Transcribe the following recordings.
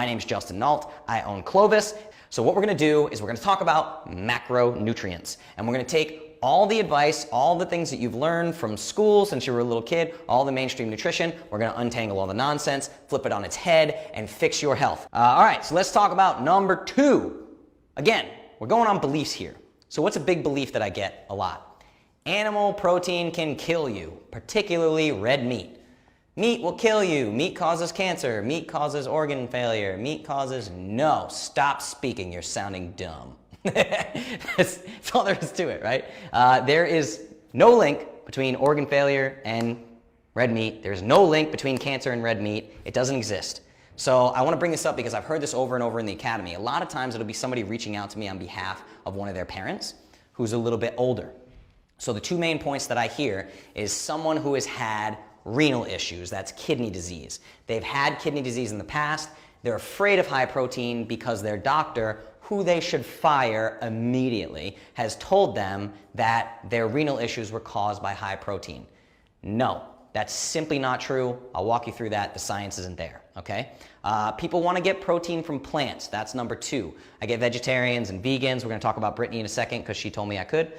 name's Justin Nault. I own Clovis. So what we're going to do is we're going to talk about macronutrients. And we're going to take all the advice, all the things that you've learned from school since you were a little kid, all the mainstream nutrition. We're going to untangle all the nonsense, flip it on its head, and fix your health. All right, so let's talk about number 2. Again, we're going on beliefs here. So what's a big belief that I get a lot? Animal protein can kill you, particularly red meat. Meat will kill you. Meat causes cancer. Meat causes organ failure. Meat causes... No, stop speaking. You're sounding dumb. That's all there is to it, right? There is no link between organ failure and red meat. There's no link between cancer and red meat. It doesn't exist. So I want to bring this up because I've heard this over and over in the academy. A lot of times it'll be somebody reaching out to me on behalf of one of their parents who's a little bit older. So the 2 main points that I hear is someone who has had renal issues, that's kidney disease. They've had kidney disease in the past. They're afraid of high protein because their doctor, who they should fire immediately, has told them that their renal issues were caused by high protein. No, that's simply not true. I'll walk you through that. The science isn't there, okay? People want to get protein from plants. That's number 2. I get vegetarians and vegans. We're going to talk about Brittany in a second because she told me I could.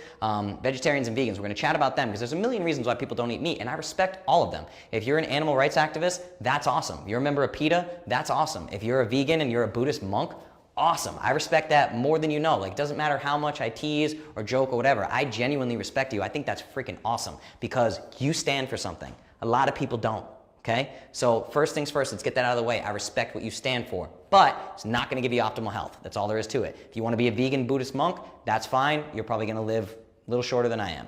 Vegetarians and vegans, we're going to chat about them because there's a million reasons why people don't eat meat, and I respect all of them. If you're an animal rights activist, that's awesome. You're a member of PETA, that's awesome. If you're a vegan and you're a Buddhist monk, awesome. I respect that more than you know. Like, it doesn't matter how much I tease or joke or whatever. I genuinely respect you. I think that's freaking awesome because you stand for something. A lot of people don't, okay? So first things first, let's get that out of the way. I respect what you stand for, but it's not going to give you optimal health. That's all there is to it. If you want to be a vegan Buddhist monk, that's fine. You're probably going to live a little shorter than I am.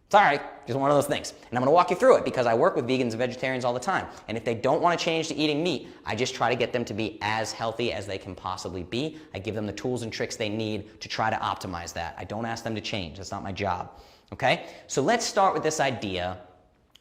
It's all right. Just one of those things. And I'm going to walk you through it because I work with vegans and vegetarians all the time. And if they don't want to change to eating meat, I just try to get them to be as healthy as they can possibly be. I give them the tools and tricks they need to try to optimize that. I don't ask them to change. That's not my job. Okay? So let's start with this idea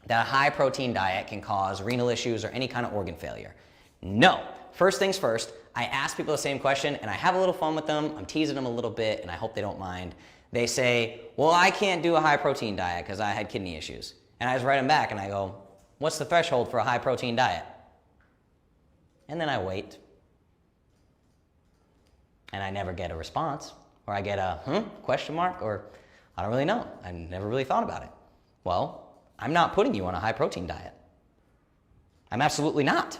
that a high protein diet can cause renal issues or any kind of organ failure. No. First things first, I ask people the same question and I have a little fun with them. I'm teasing them a little bit and I hope they don't mind. They say, well, I can't do a high protein diet because I had kidney issues. And I just write them back and I go, what's the threshold for a high protein diet? And then I wait. And I never get a response. Or I get a question mark, or I don't really know. I never really thought about it. Well, I'm not putting you on a high protein diet. I'm absolutely not.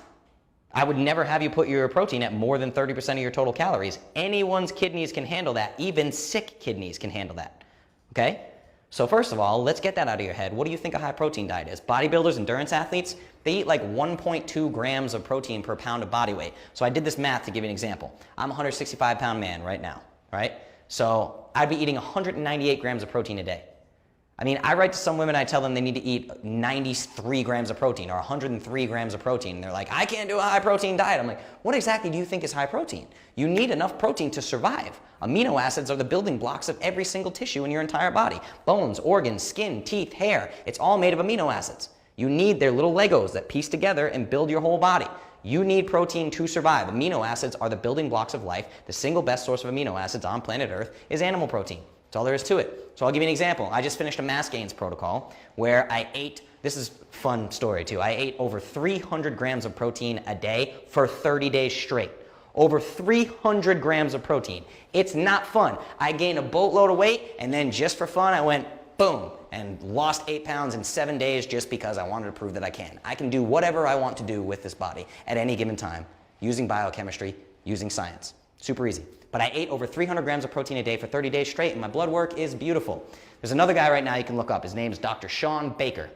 I would never have you put your protein at more than 30% of your total calories. Anyone's kidneys can handle that. Even sick kidneys can handle that. Okay? So first of all, let's get that out of your head. What do you think a high protein diet is? Bodybuilders, endurance athletes, they eat like 1.2 grams of protein per pound of body weight. So I did this math to give you an example. I'm a 165-pound man right now, right? So I'd be eating 198 grams of protein a day. I mean, I write to some women, I tell them they need to eat 93 grams of protein or 103 grams of protein. And they're like, I can't do a high protein diet. I'm like, what exactly do you think is high protein? You need enough protein to survive. Amino acids are the building blocks of every single tissue in your entire body. Bones, organs, skin, teeth, hair. It's all made of amino acids. You need their little Legos that piece together and build your whole body. You need protein to survive. Amino acids are the building blocks of life. The single best source of amino acids on planet Earth is animal protein. That's all there is to it. So I'll give you an example. I just finished a mass gains protocol where I ate, this is a fun story too, I ate over 300 grams of protein a day for 30 days straight. Over 300 grams of protein. It's not fun. I gained a boatload of weight and then just for fun I went boom and lost 8 pounds in 7 days just because I wanted to prove that I can. I can do whatever I want to do with this body at any given time using biochemistry, using science. Super easy. But I ate over 300 grams of protein a day for 30 days straight, and my blood work is beautiful. There's another guy right now you can look up. His name is Dr. Shawn Baker.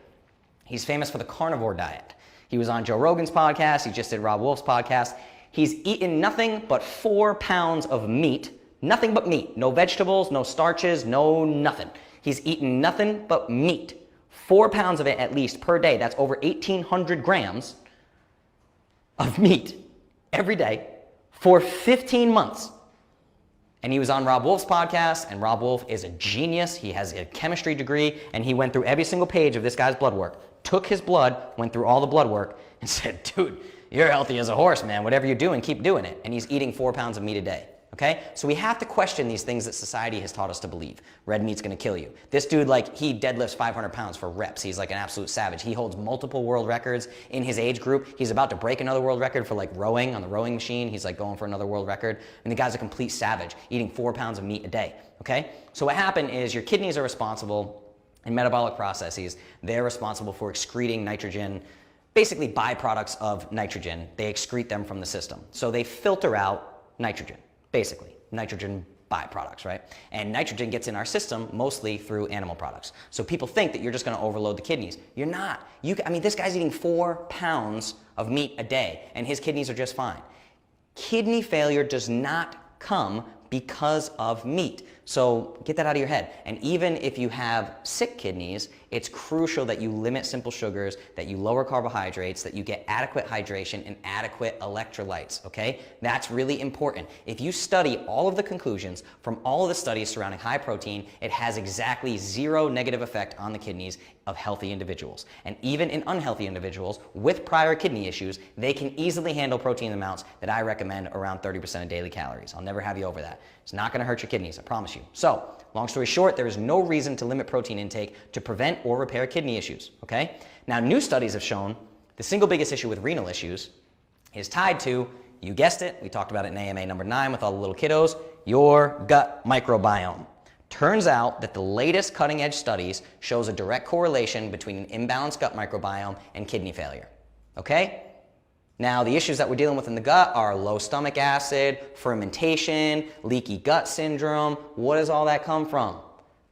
He's famous for the carnivore diet. He was on Joe Rogan's podcast. He just did Rob Wolf's podcast. He's eaten nothing but 4 pounds of meat. Nothing but meat. No vegetables, no starches, no nothing. He's eaten nothing but meat. 4 pounds of it at least per day. That's over 1,800 grams of meat every day for 15 months. And he was on Rob Wolf's podcast, and Rob Wolf is a genius. He has a chemistry degree, and he went through every single page of this guy's blood work, took his blood, went through all the blood work, and said, dude, you're healthy as a horse, man. Whatever you're doing, keep doing it. And he's eating 4 pounds of meat a day. Okay? So we have to question these things that society has taught us to believe. Red meat's gonna kill you. This dude, like, he deadlifts 500 pounds for reps. He's like an absolute savage. He holds multiple world records in his age group. He's about to break another world record for like rowing, on the rowing machine. He's like going for another world record. And the guy's a complete savage, eating 4 pounds of meat a day. Okay? So what happened is your kidneys are responsible in metabolic processes. They're responsible for excreting nitrogen, basically byproducts of nitrogen. They excrete them from the system. So they filter out nitrogen. Basically, nitrogen byproducts, right? And nitrogen gets in our system mostly through animal products. So people think that you're just gonna overload the kidneys. You're not. I mean, this guy's eating 4 pounds of meat a day and his kidneys are just fine. Kidney failure does not come because of meat. So get that out of your head. And even if you have sick kidneys, it's crucial that you limit simple sugars, that you lower carbohydrates, that you get adequate hydration and adequate electrolytes, okay? That's really important. If you study all of the conclusions from all of the studies surrounding high protein, it has exactly 0 negative effect on the kidneys of healthy individuals. And even in unhealthy individuals with prior kidney issues, they can easily handle protein amounts that I recommend around 30% of daily calories. I'll never have you over that. It's not gonna hurt your kidneys, I promise you. So, long story short, there is no reason to limit protein intake to prevent or repair kidney issues, okay? Now, new studies have shown the single biggest issue with renal issues is tied to, you guessed it, we talked about it in AMA number 9 with all the little kiddos, your gut microbiome. Turns out that the latest cutting edge studies shows a direct correlation between an imbalanced gut microbiome and kidney failure, okay? Now, the issues that we're dealing with in the gut are low stomach acid, fermentation, leaky gut syndrome. What does all that come from?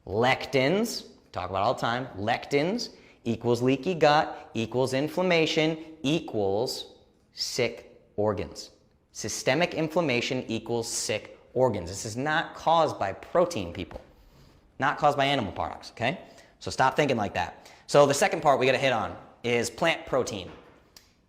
Lectins, talk about all the time, lectins equals leaky gut, equals inflammation, equals sick organs. Systemic inflammation equals sick organs. This is not caused by protein, people. Not caused by animal products, okay? So stop thinking like that. So the second part we gotta hit on is plant protein.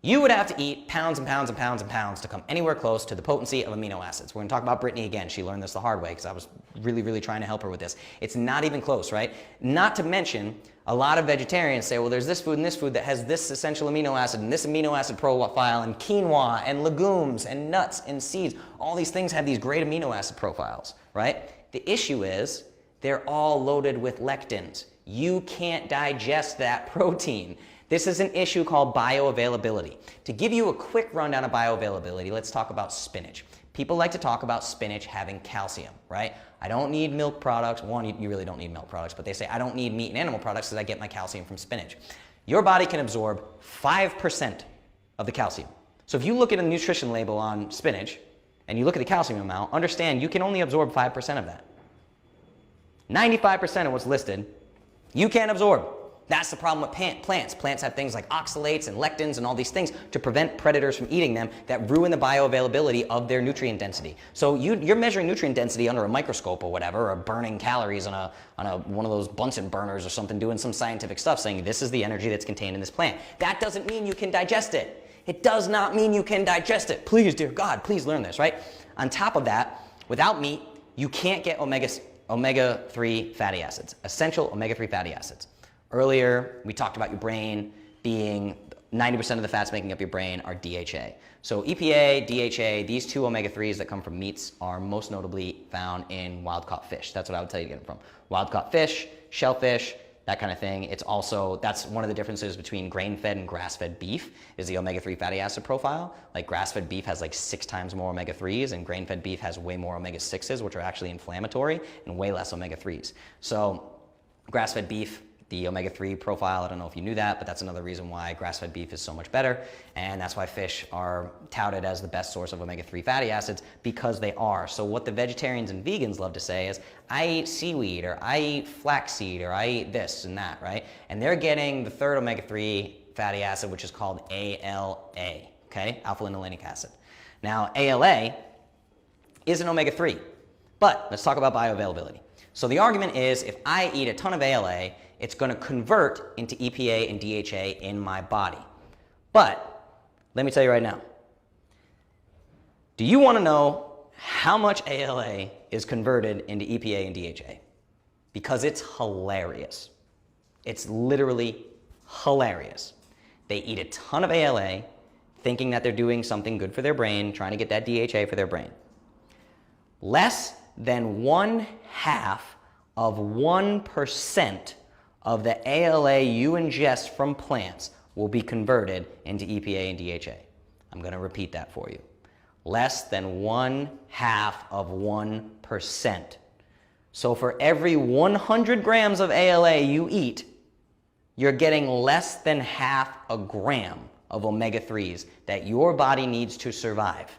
You would have to eat pounds and pounds and pounds and pounds to come anywhere close to the potency of amino acids. We're going to talk about Brittany again. She learned this the hard way because I was really trying to help her with this. It's not even close, right? Not to mention, a lot of vegetarians say, well, there's this food and this food that has this essential amino acid and this amino acid profile and quinoa and legumes and nuts and seeds. All these things have these great amino acid profiles, right? The issue is they're all loaded with lectins. You can't digest that protein. This is an issue called bioavailability. To give you a quick rundown of bioavailability, let's talk about spinach. People like to talk about spinach having calcium, right? I don't need milk products. One, you really don't need milk products, but they say I don't need meat and animal products because I get my calcium from spinach. Your body can absorb 5% of the calcium. So if you look at a nutrition label on spinach and you look at the calcium amount, understand you can only absorb 5% of that. 95% of what's listed, you can't absorb. That's the problem with plants. Plants have things like oxalates and lectins and all these things to prevent predators from eating them that ruin the bioavailability of their nutrient density. So you're measuring nutrient density under a microscope or whatever, or burning calories on one of those Bunsen burners or something, doing some scientific stuff, saying this is the energy that's contained in this plant. That doesn't mean you can digest it. It does not mean you can digest it. Please, dear God, please learn this, right? On top of that, without meat, you can't get omega-3 fatty acids, essential omega-3 fatty acids. Earlier, we talked about your brain being 90% of the fats making up your brain are DHA. So EPA, DHA, these two omega-3s that come from meats are most notably found in wild-caught fish. That's what I would tell you to get them from. Wild-caught fish, shellfish, that kind of thing. It's also, that's one of the differences between grain-fed and grass-fed beef is the omega-3 fatty acid profile. Like grass-fed beef has like 6 times more omega-3s and grain-fed beef has way more omega-6s, which are actually inflammatory, and way less omega-3s. So grass-fed beef, the omega-3 profile, I don't know if you knew that, but that's another reason why grass-fed beef is so much better. And that's why fish are touted as the best source of omega-3 fatty acids, because they are. So what the vegetarians and vegans love to say is, I eat seaweed, or I eat flaxseed, or I eat this and that, right? And they're getting the third omega-3 fatty acid, which is called ALA, okay? Alpha-linolenic acid. Now, ALA is an omega-3, but let's talk about bioavailability. So the argument is, if I eat a ton of ALA, it's going to convert into EPA and DHA in my body. But let me tell you right now, do you want to know how much ALA is converted into EPA and DHA? Because it's hilarious. It's literally hilarious. They eat a ton of ALA, thinking that they're doing something good for their brain, trying to get that DHA for their brain. Less than 1/2% of the ALA you ingest from plants will be converted into EPA and DHA. I'm going to repeat that for you. Less than 1/2%. So for every 100 grams of ALA you eat, you're getting less than half a gram of omega-3s that your body needs to survive.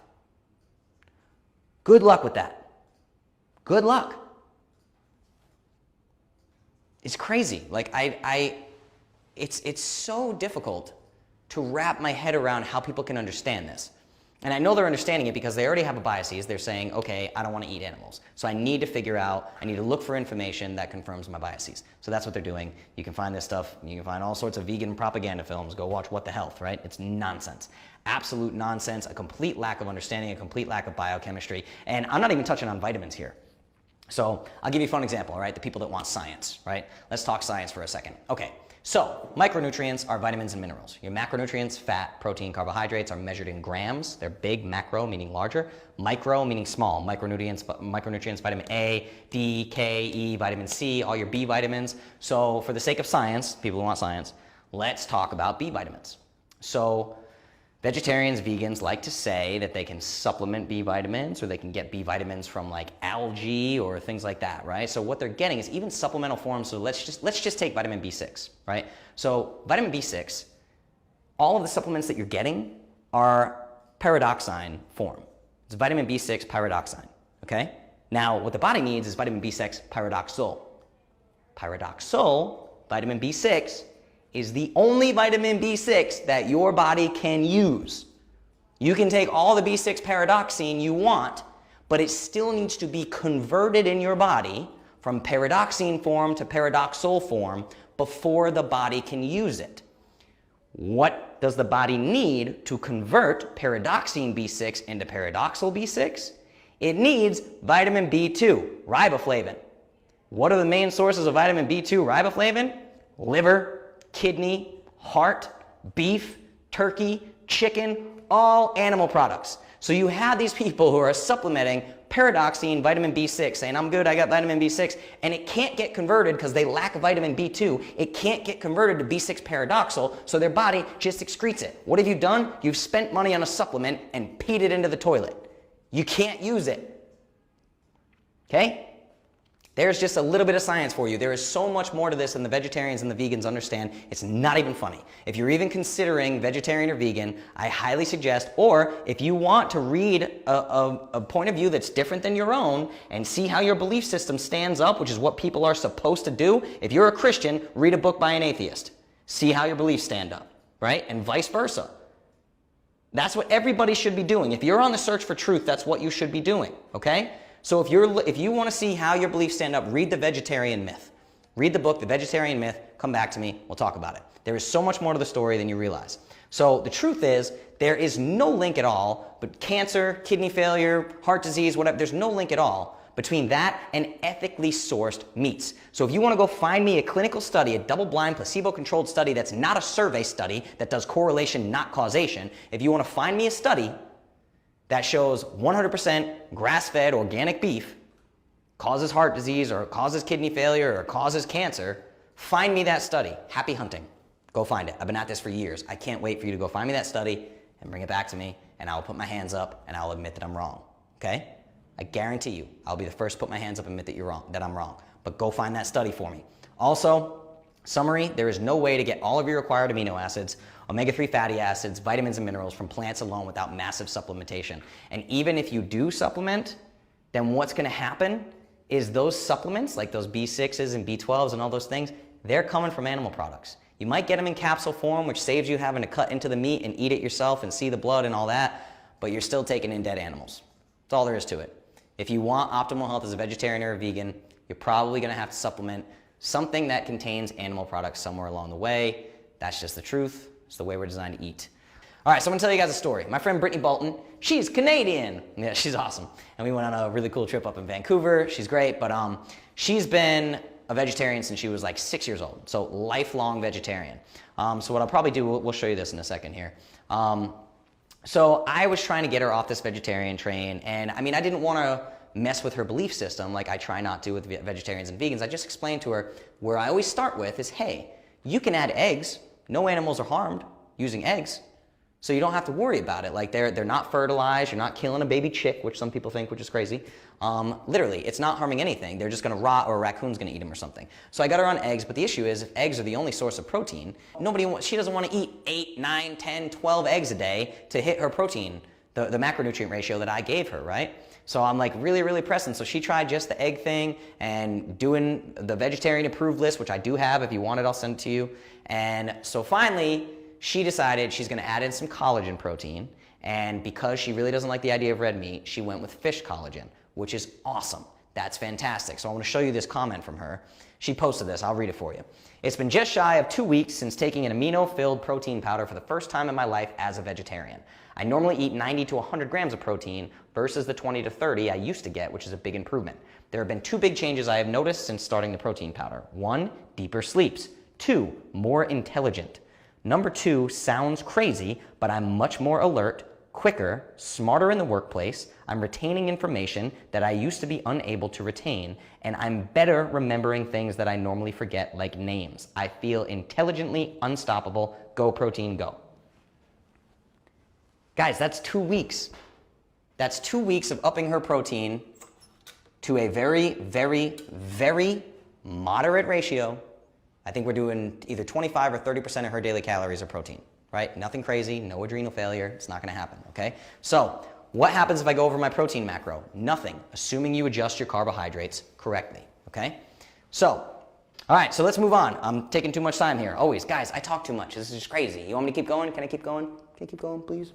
Good luck with that. Good luck. It's crazy. Like it's so difficult to wrap my head around how people can understand this. And I know they're understanding it because they already have a biases. They're saying, okay, I don't want to eat animals. So I need to figure out, I need to look for information that confirms my biases. So that's what they're doing. You can find this stuff. You can find all sorts of vegan propaganda films. Go watch What the Health, right? It's nonsense. Absolute nonsense, a complete lack of understanding, a complete lack of biochemistry. And I'm not even touching on vitamins here. So I'll give you a fun example, all right? The people that want science, right? Let's talk science for a second. Okay. So, micronutrients are vitamins and minerals. Your macronutrients, fat, protein, carbohydrates, are measured in grams. They're big, macro, meaning larger. Micro, meaning small. Micronutrients, vitamin A, D, K, E, vitamin C, all your B vitamins. So, for the sake of science, people who want science, let's talk about B vitamins. So, vegetarians, vegans like to say that they can supplement B vitamins or they can get B vitamins from like algae or things like that, right? So what they're getting is even supplemental forms. So let's just take vitamin B6, right? So vitamin B6, all of the supplements that you're getting are pyridoxine form. It's vitamin B6 pyridoxine, okay? Now what the body needs is vitamin B6 pyridoxal. Pyridoxal, vitamin B6, is the only vitamin B6 that your body can use. You can take all the B6 pyridoxine you want, but it still needs to be converted in your body from pyridoxine form to pyridoxal form before the body can use it. What does the body need to convert pyridoxine B6 into pyridoxal B6? It needs vitamin B2, riboflavin. What are the main sources of vitamin B2, riboflavin? Liver, kidney, heart, beef, turkey, chicken, all animal products. So you have these people who are supplementing pyridoxine, vitamin B6, saying, I'm good, I got vitamin B6, and it can't get converted because they lack vitamin B2. It can't get converted to B6 pyridoxal, so their body just excretes it. What have you done? You've spent money on a supplement and peed it into the toilet. You can't use it. Okay? There's just a little bit of science for you. There is so much more to this than the vegetarians and the vegans understand. It's not even funny. If you're even considering vegetarian or vegan, I highly suggest, or if you want to read a point of view that's different than your own and see how your belief system stands up, which is what people are supposed to do, if you're a Christian, read a book by an atheist. See how your beliefs stand up, right? And vice versa. That's what everybody should be doing. If you're on the search for truth, that's what you should be doing, okay? So if you want to see how your beliefs stand up, read The Vegetarian Myth. Read the book, The Vegetarian Myth. Come back to me. We'll talk about it. There is so much more to the story than you realize. So the truth is, there is no link at all, but cancer, kidney failure, heart disease, whatever, there's no link at all between that and ethically sourced meats. So if you want to go find me a clinical study, a double-blind, placebo-controlled study that's not a survey study that does correlation, not causation, if you want to find me a study that shows 100% grass-fed organic beef causes heart disease or causes kidney failure or causes cancer, find me that study. Happy hunting. Go find it. I've been at this for years. I can't wait for you to go find me that study and bring it back to me, and I'll put my hands up and I'll admit that I'm wrong. Okay? I guarantee you, I'll be the first to put my hands up and admit that you're wrong, that I'm wrong. But go find that study for me. Also, summary, there is no way to get all of your required amino acids, omega-3 fatty acids, vitamins and minerals from plants alone without massive supplementation. And even if you do supplement, then what's going to happen is those supplements, like those B6s and B12s and all those things, they're coming from animal products. You might get them in capsule form, which saves you having to cut into the meat and eat it yourself and see the blood and all that, but you're still taking in dead animals. That's all there is to it. If you want optimal health as a vegetarian or a vegan, you're probably going to have to supplement something that contains animal products somewhere along the way. That's just the truth. It's the way we're designed to eat. All right, so I'm going to tell you guys a story. My friend Brittany Bolton, she's Canadian. Yeah, she's awesome. And we went on a really cool trip up in Vancouver. She's great, but she's been a vegetarian since she was like 6 years old. So lifelong vegetarian. So what I'll probably do, we'll show you this in a second here. So I was trying to get her off this vegetarian train, and I mean, I didn't want to mess with her belief system like I try not to with vegetarians and vegans. I just explained to her where I always start with is, hey, you can add eggs. No animals are harmed using eggs. So you don't have to worry about it. Like they're not fertilized, you're not killing a baby chick, which some people think, which is crazy. Literally, it's not harming anything. They're just gonna rot or a raccoon's gonna eat them or something. So I got her on eggs, but the issue is if eggs are the only source of protein, she doesn't wanna eat 8, 9, 10, 12 eggs a day to hit her protein, the macronutrient ratio that I gave her, right? So I'm like really pressing. So she tried just the egg thing and doing the vegetarian approved list, which I do have. If you want it, I'll send it to you. And so finally, she decided she's gonna add in some collagen protein, and because she really doesn't like the idea of red meat, she went with fish collagen, which is awesome. That's fantastic. So I want to show you this comment from her. She posted this, I'll read it for you. It's been just shy of 2 weeks since taking an amino-filled protein powder for the first time in my life as a vegetarian. I normally eat 90 to 100 grams of protein versus the 20 to 30 I used to get, which is a big improvement. There have been 2 big changes I have noticed since starting the protein powder. 1, deeper sleeps. 2, more intelligent. Number 2 sounds crazy, but I'm much more alert, quicker, smarter in the workplace. I'm retaining information that I used to be unable to retain, and I'm better remembering things that I normally forget, like names. I feel intelligently unstoppable. Go protein, go. Guys, that's 2 weeks. That's 2 weeks of upping her protein to a very moderate ratio. I think we're doing either 25 or 30% of her daily calories are protein, right? Nothing crazy, no adrenal failure. It's not going to happen, okay? So what happens if I go over my protein macro? Nothing, assuming you adjust your carbohydrates correctly, okay? So, all right, so let's move on. I'm taking too much time here. Always, guys, I talk too much. This is just crazy. You want me to keep going? Can I keep going? Can I keep going, please?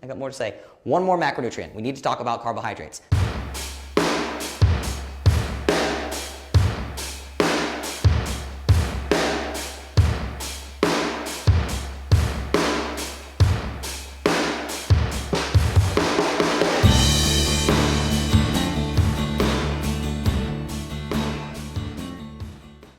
I got more to say. One more macronutrient. We need to talk about carbohydrates.